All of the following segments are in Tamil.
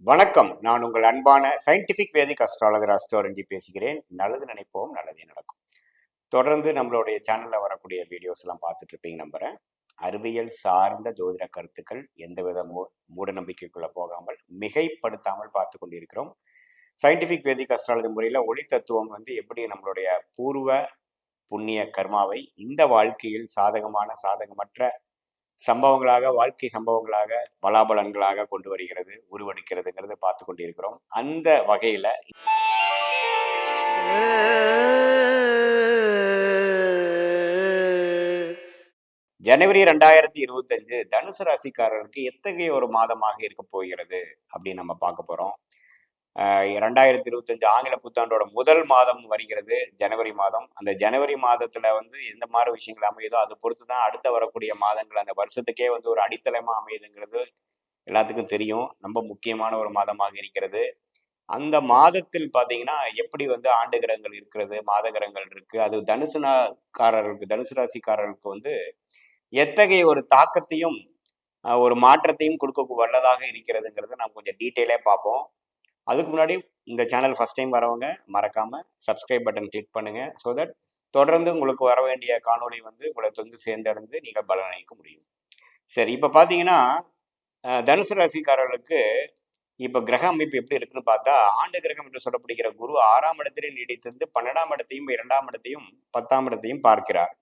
வணக்கம். நான் உங்கள் அன்பான சயின்டிஃபிக் வேதிக் அஸ்ட்ராலஜர் அஸ்ட்ரோரஞ்சி பேசுகிறேன். நல்லது நினைப்போம், நல்லதே நடக்கும். தொடர்ந்து நம்மளுடைய சேனல்ல வரக்கூடிய வீடியோஸ் எல்லாம் பார்த்துட்டு இருப்பீங்க நம்புறேன். அறிவியல் சார்ந்த ஜோதிட கருத்துக்கள் எந்தவித மூட நம்பிக்கைக்குள்ள போகாமல் மிகைப்படுத்தாமல் பார்த்து கொண்டிருக்கிறோம். சயின்டிஃபிக் வேதிக் அஸ்ட்ராலஜி முறையில் ஒளி தத்துவம் எப்படி நம்மளுடைய பூர்வ புண்ணிய கர்மாவை இந்த வாழ்க்கையில் சாதகமான சாதகமற்ற சம்பவங்களாக வாழ்க்கை சம்பவங்களாக பலாபலன்களாக கொண்டு வருகிறது உருவெடுக்கிறதுங்கிறத பார்த்து கொண்டிருக்கிறோம். அந்த வகையில ஜனவரி 2025 தனுசு ராசிக்காரர்களுக்கு எத்தகைய ஒரு மாதமாக இருக்க போகிறது அப்படின்னு நம்ம பார்க்க போறோம். 2025 ஆங்கில புத்தாண்டோட முதல் மாதம் வருகிறது ஜனவரி மாதம். அந்த ஜனவரி மாதத்துல எந்த மாதிரி விஷயங்கள் அமையுதோ அதை பொறுத்து தான் அடுத்த வரக்கூடிய மாதங்கள் அந்த வருஷத்துக்கே ஒரு அடித்தளமா அமையுதுங்கிறது எல்லாத்துக்கும் தெரியும். ரொம்ப முக்கியமான ஒரு மாதமாக இருக்கிறது. அந்த மாதத்தில் பார்த்தீங்கன்னா எப்படி ஆண்டு கிரகங்கள் இருக்கிறது, மாத கிரகங்கள் இருக்கு. அது தனுசு ராசிக்காரர்களுக்கு எத்தகைய ஒரு தாக்கத்தையும் ஒரு மாற்றத்தையும் கொடுக்க வல்லதாக இருக்கிறதுங்கிறத நம்ம கொஞ்சம் டீட்டெயிலாக பார்ப்போம். அதுக்கு முன்னாடி இந்த சேனல் ஃபர்ஸ்ட் டைம் வரவங்க மறக்காம சப்ஸ்கிரைப் பட்டன் கிளிக் பண்ணுங்க. ஸோ தட் தொடர்ந்து உங்களுக்கு வர வேண்டிய காணொலி உங்களை சேர்ந்தடைந்து நீங்கள் பலனளிக்க முடியும். சரி, இப்போ பார்த்தீங்கன்னா தனுசு ராசிக்காரர்களுக்கு இப்போ கிரக அமைப்பு எப்படி இருக்குன்னு பார்த்தா, ஆண்டு கிரகம் என்று சொல்லப்படுகிற குரு 6ஆம் இடத்திலே நீடித்திருந்து 12ஆம் இடத்தையும் 2ஆம் இடத்தையும் 10ஆம் இடத்தையும் பார்க்கிறார்.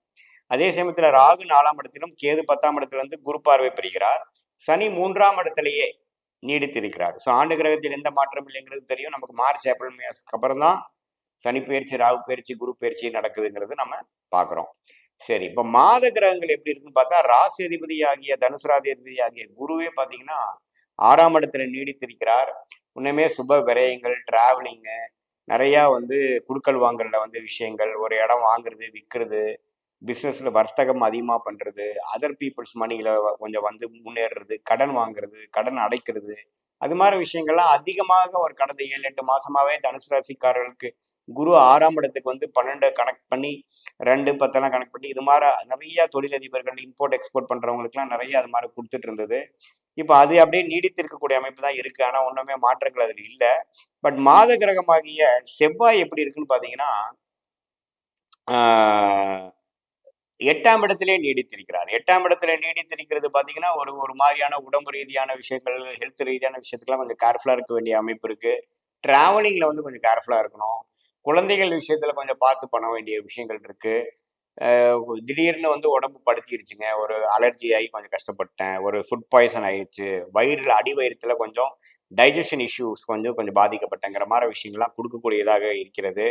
அதே சமயத்துல ராகு 4ஆம் இடத்திலும் கேது 10ஆம் இடத்துல குரு பார்வை பெறுகிறார். சனி 3ஆம் இடத்திலேயே நீடித்திருக்கிறார். ஸோ ஆண்டு கிரகத்தில் எந்த மாற்றம் இல்லைங்கிறது தெரியும் நமக்கு. மார்ச் ஏப்ரல் மேஸ்க்கு அப்புறம் தான் சனி பயிற்சி, ராகு பயிற்சி, குரு பயிற்சி நடக்குதுங்கிறது நம்ம பார்க்குறோம். சரி, இப்போ மாத கிரகங்கள் எப்படி இருக்குன்னு பார்த்தா, ராசி அதிபதி ஆகிய தனுசு ராசி அதிபதி ஆகிய குருவே பார்த்தீங்கன்னா 6ஆம் இடத்துல நீடித்திருக்கிறார். இன்னுமே சுப விரயங்கள், டிராவலிங்கு, நிறையா குடுக்கல் வாங்கல விஷயங்கள், ஒரு இடம் வாங்குறது, விற்கிறது, பிஸ்னஸ்ல வர்த்தகம் அதிகமாக பண்றது, அதர் பீப்புள்ஸ் மணியில கொஞ்சம் முன்னேறுறது, கடன் வாங்குறது, கடன் அடைக்கிறது, அது மாதிரி விஷயங்கள்லாம் அதிகமாக ஒரு கடந்த 7-8 மாசமாவே தனுசு ராசிக்காரர்களுக்கு குரு 6ஆம் இடத்துக்கு 12 கனெக்ட் பண்ணி 2, 10 கனெக்ட் பண்ணி இது மாதிரி நிறைய தொழிலதிபர்கள், இம்போர்ட் எக்ஸ்போர்ட் பண்றவங்களுக்குலாம் நிறைய அது மாதிரி கொடுத்துட்டு இருந்தது. இப்போ அது அப்படியே நீடித்திருக்கக்கூடிய அமைப்பு தான் இருக்கு. ஆனா ஒண்ணுமே மாற்றங்கள் அதுல இல்லை. பட் மாத கிரகமாகிய செவ்வாய் எப்படி இருக்குன்னு பாத்தீங்கன்னா 8ஆம் இடத்திலே நீடித்திருக்கிறார். 8ஆம் இடத்துல நீடித்திருக்கிறது பாத்தீங்கன்னா ஒரு ஒரு மாதிரியான உடம்பு ரீதியான விஷயங்கள், ஹெல்த் ரீதியான விஷயத்துக்குலாம் கொஞ்சம் கேர்ஃபுல்லா இருக்க வேண்டிய அமைப்பு இருக்கு. டிராவலிங்ல கொஞ்சம் கேர்ஃபுல்லா இருக்கணும். குழந்தைகள் விஷயத்துல கொஞ்சம் பார்த்து பண்ண வேண்டிய விஷயங்கள் இருக்கு. திடீர்னு உடம்பு படுத்திருச்சுங்க, ஒரு அலர்ஜி ஆகி கொஞ்சம் கஷ்டப்பட்டேன், ஒரு ஃபுட் பாய்சன் ஆயிடுச்சு, வயிறுல அடி வயிறுல கொஞ்சம் டைஜஷன் இஷ்யூஸ் கொஞ்சம் பாதிக்கப்பட்டங்கிற மாதிரி விஷயங்கள்லாம் கொடுக்கக்கூடியதாக இருக்கிறது.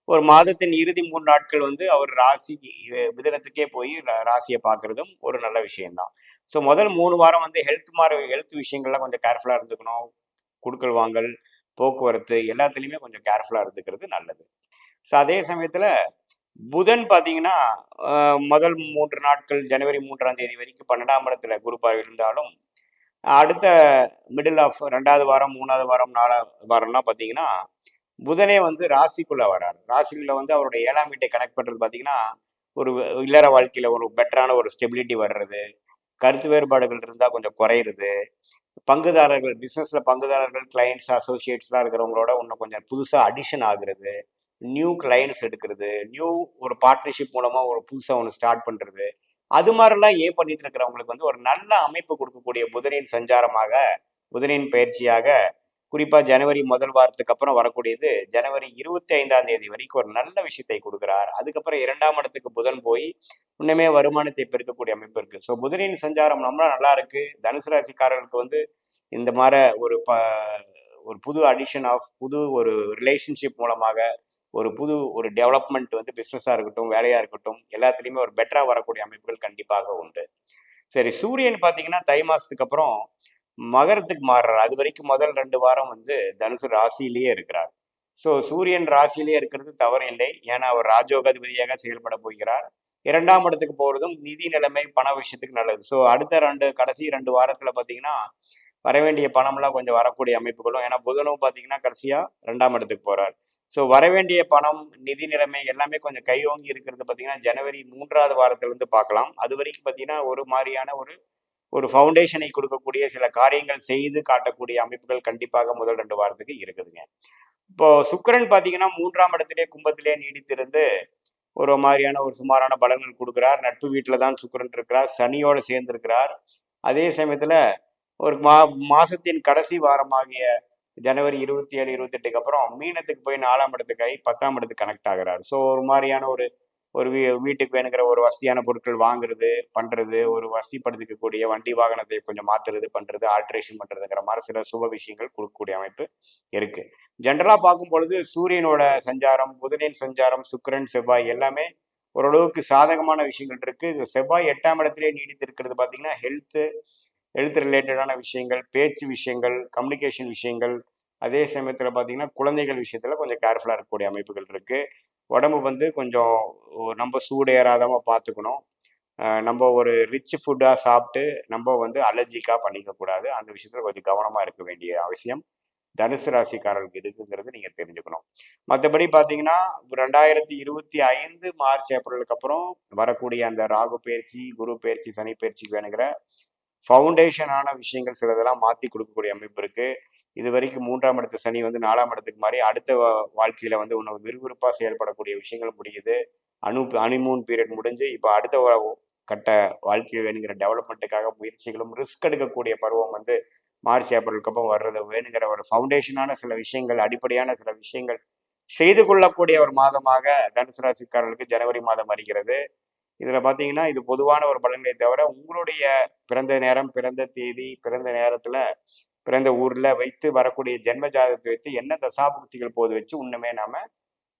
ஒரு மாதத்தின் இறுதி 3 நாட்கள் அவர் ராசி மிதுனத்துக்கே போய் ராசியை பார்க்கறதும் ஒரு நல்ல விஷயம்தான். ஸோ முதல் 3 வாரம் ஹெல்த் விஷயங்கள்லாம் கொஞ்சம் கேர்ஃபுல்லா இருந்துக்கணும். குடுக்கல் வாங்கல், போக்குவரத்து எல்லாத்துலேயுமே கொஞ்சம் கேர்ஃபுல்லா இருந்துக்கிறது நல்லது. ஸோ அதே சமயத்துல புதன் பார்த்தீங்கன்னா முதல் 3 நாட்கள் ஜனவரி 3ஆம் தேதி வரைக்கும் 12ஆம் இடத்துல குரு பார்வை இருந்தாலும், அடுத்த மிடில் ஆஃப் 2வது வாரம், 3வது வாரம், 4வது வாரம்லாம் பார்த்தீங்கன்னா புதனே ராசிக்குள்ள வராரு. ராசிக்குள்ள அவருடைய 7ஆம் வீட்டை கனெக்ட் பண்றது பார்த்தீங்கன்னா ஒரு இல்லற வாழ்க்கையில ஒரு பெட்டரான ஒரு ஸ்டெபிலிட்டி வர்றது, கருத்து வேறுபாடுகள் இருந்தால் கொஞ்சம் குறையிறது, பங்குதாரர்கள் பிஸ்னஸ்ல பங்குதாரர்கள், கிளைண்ட்ஸ், அசோசியேட்ஸ்லாம் இருக்கிறவங்களோட இன்னும் கொஞ்சம் புதுசாக அடிஷன் ஆகுறது, நியூ கிளைண்ட்ஸ் எடுக்கிறது, நியூ ஒரு பார்ட்னர்ஷிப் மூலமா ஒரு புதுசாக ஒன்று ஸ்டார்ட் பண்றது, அது மாதிரிலாம் ஏன் பண்ணிட்டு இருக்கிறவங்களுக்கு ஒரு நல்ல அமைப்பு கொடுக்கக்கூடிய புதனின் சஞ்சாரமாக, புதனின் பயிற்சியாக, குறிப்பா ஜனவரி முதல் வாரத்துக்கு அப்புறம் வரக்கூடியது ஜனவரி 25ஆம் தேதி வரைக்கும் ஒரு நல்ல விஷயத்தை கொடுக்கிறார். அதுக்கப்புறம் 2ஆம் இடத்துக்கு புதன் போய் இன்னுமே வருமானத்தை பெருக்கக்கூடிய அமைப்பு இருக்கு. ஸோ புதனின் சஞ்சாரம் ரொம்ப நல்லா இருக்கு. தனுசு ராசிக்காரர்களுக்கு இந்த மாதிரி ஒரு புது அடிஷன் ஆஃப் புது ஒரு ரிலேஷன்ஷிப் மூலமாக ஒரு புது ஒரு டெவலப்மெண்ட் பிஸ்னஸாக இருக்கட்டும், வேலையாக இருக்கட்டும், எல்லாத்துலேயுமே ஒரு பெட்டராக வரக்கூடிய அமைப்புகள் கண்டிப்பாக உண்டு. சரி, சூரியன் பார்த்தீங்கன்னா தை மாதத்துக்கு அப்புறம் மகரத்துக்கு மாறுறார். அது வரைக்கும் முதல் 2 வாரம் தனுசு ராசியிலேயே இருக்கிறார். ஸோ சூரியன் ராசியிலேயே இருக்கிறது தவறு இல்லை. ஏன்னா அவர் ராஜோகாதிபதியாக செயல்பட போகிறார். 2ஆம் இடத்துக்கு போகிறதும் நிதி நிலைமை, பண விஷயத்துக்கு நல்லது. ஸோ அடுத்த கடைசி 2 வாரத்தில் பார்த்தீங்கன்னா வரவேண்டிய பணம்லாம் கொஞ்சம் வரக்கூடிய அமைப்புகளும், ஏன்னா புதனும் பார்த்தீங்கன்னா கடைசியாக 2ஆம் இடத்துக்கு போகிறார். ஸோ வரவேண்டிய பணம், நிதி நிலைமை எல்லாமே கொஞ்சம் கையோங்கி இருக்கிறது பார்த்தீங்கன்னா ஜனவரி 3வது வாரத்திலிருந்து பார்க்கலாம். அது வரைக்கும் பார்த்தீங்கன்னா ஒரு மாதிரியான ஒரு ஒரு ஃபவுண்டேஷனை கொடுக்கக்கூடிய சில காரியங்கள் செய்து காட்டக்கூடிய அமைப்புகள் கண்டிப்பாக முதல் 2 வாரத்துக்கு இருக்குதுங்க. இப்போ சுக்கிரன் பார்த்தீங்கன்னா 3ஆம் இடத்திலே கும்பத்திலே நீடித்திருந்து ஒரு மாதிரியான ஒரு சுமாரான பலன்கள் கொடுக்கிறார். நட்பு வீட்டில தான் சுக்கிரன் இருக்கிறார். சனியோடு சேர்ந்திருக்கிறார். அதே சமயத்துல ஒரு மாசத்தின் கடைசி வாரமாகிய ஜனவரி 27, 28க்கு அப்புறம் மீனத்துக்கு போய் 4ஆம் இடத்துக்கு ஆகி 10ஆம் இடத்துக்கு கனெக்ட் ஆகுறாரு. ஸோ ஒரு மாதிரியான ஒரு ஒரு வீட்டுக்கு வேணுங்கிற ஒரு வசதியான பொருட்கள் வாங்குறது, பண்றது, ஒரு வசதிப்படுத்திக்கக்கூடிய வண்டி வாகனத்தை கொஞ்சம் மாத்துறது, பண்றது, ஆல்ட்ரேஷன் பண்றதுங்கிற மாதிரி சில சுப விஷயங்கள் கொடுக்கக்கூடிய அமைப்பு இருக்கு. ஜென்ரலா பார்க்கும் பொழுது சூரியனோட சஞ்சாரம், புதனின் சஞ்சாரம், சுக்கிரன், செவ்வாய் எல்லாமே ஓரளவுக்கு சாதகமான விஷயங்கள் இருக்கு. இது செவ்வாய் 8ஆம் இடத்திலே நீடித்திருக்கிறது பார்த்தீங்கன்னா, ஹெல்த் ரிலேட்டடான விஷயங்கள், பேச்சு விஷயங்கள், கம்யூனிகேஷன் விஷயங்கள், அதே சமயத்தில் பார்த்தீங்கன்னா குழந்தைகள் விஷயத்தில் கொஞ்சம் கேர்ஃபுல்லாக இருக்கக்கூடிய அமைப்புகள் இருக்குது. உடம்பு வந்து கொஞ்சம் நம்ம சூடு ஏறாதம பார்த்துக்கணும். நம்ம ஒரு ரிச் ஃபுட்டாக சாப்பிட்டு நம்ம வந்து அலர்ஜிக்காக பண்ணிக்கக்கூடாது. அந்த விஷயத்தில் கொஞ்சம் கவனமாக இருக்க வேண்டிய அவசியம் தனுசு ராசிக்காரர்களுக்கு இருக்குங்கிறது நீங்கள் தெரிஞ்சுக்கணும். மற்றபடி பார்த்தீங்கன்னா 2025 மார்ச் ஏப்ரலுக்கு அப்புறம் வரக்கூடிய அந்த ராகு பயிற்சி, குரு பயிற்சி, சனி பயிற்சிக்கு வேணுங்கிற ஃபவுண்டேஷனான விஷயங்கள் சிலதெல்லாம் மாற்றி கொடுக்கக்கூடிய அமைப்பு இருக்கு. இது வரைக்கும் 3ஆம் இடத்து சனி வந்து 4ஆம் இடத்துக்கு மாதிரி அடுத்த வாழ்க்கையில வந்து இன்னும் விறுவிறுப்பாக செயல்படக்கூடிய விஷயங்கள் முடியுது. ஹனிமூன் பீரியட் முடிஞ்சு இப்போ அடுத்த கட்ட வாழ்க்கை வேணுங்கிற டெவலப்மெண்ட்டுக்காக முயற்சிகளும் ரிஸ்க் எடுக்கக்கூடிய பருவம் வந்து மார்ச் ஏப்ரலுக்கு அப்புறம் வர்றது வேணுங்கிற ஒரு ஃபவுண்டேஷனான சில விஷயங்கள், அடிப்படையான சில விஷயங்கள் செய்து கொள்ளக்கூடிய ஒரு மாதமாக தனுசு ராசிக்காரர்களுக்கு ஜனவரி மாதம் வருகிறது. இதுல பாத்தீங்கன்னா இது பொதுவான ஒரு பலன்களை தவிர உங்களுடைய பிறந்த நேரம், பிறந்த தேதி, பிறந்த நேரத்துல, பிறந்த ஊர்ல வைத்து வரக்கூடிய ஜென்ம ஜாதகத்தை வைத்து என்ன தசாபுக்திகள் போது வச்சு இன்னுமே நாம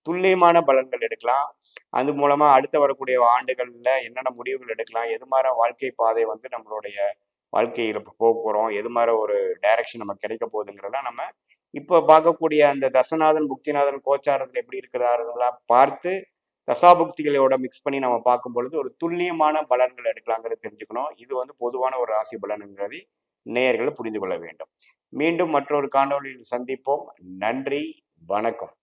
துல்லியமான பலன்கள் எடுக்கலாம். அது மூலமா அடுத்த வரக்கூடிய ஆண்டுகள்ல என்னென்ன முடிவுகள் எடுக்கலாம், எது மாதிரி வாழ்க்கை பாதை வந்து நம்மளுடைய வாழ்க்கையில போக போறோம், எது மாதிரி ஒரு டைரக்ஷன் நமக்கு கிடைக்க போகுதுங்கிறதெல்லாம் நம்ம இப்போ பார்க்கக்கூடிய அந்த தசநாதன், புக்திநாதன் கோச்சாரத்தில் எப்படி இருக்கிறார்களா பார்த்து தசாபுக்திகளோட மிக்ஸ் பண்ணி நம்ம பார்க்கும் பொழுது ஒரு துல்லியமான பலன்கள் எடுக்கலாங்கிறத தெரிஞ்சுக்கணும். இது வந்து பொதுவான ஒரு ராசி பலனுங்கிறதை நேயர்கள் புரிந்து கொள்ள வேண்டும். மீண்டும் மற்றொரு காணொளியில் சந்திப்போம். நன்றி, வணக்கம்.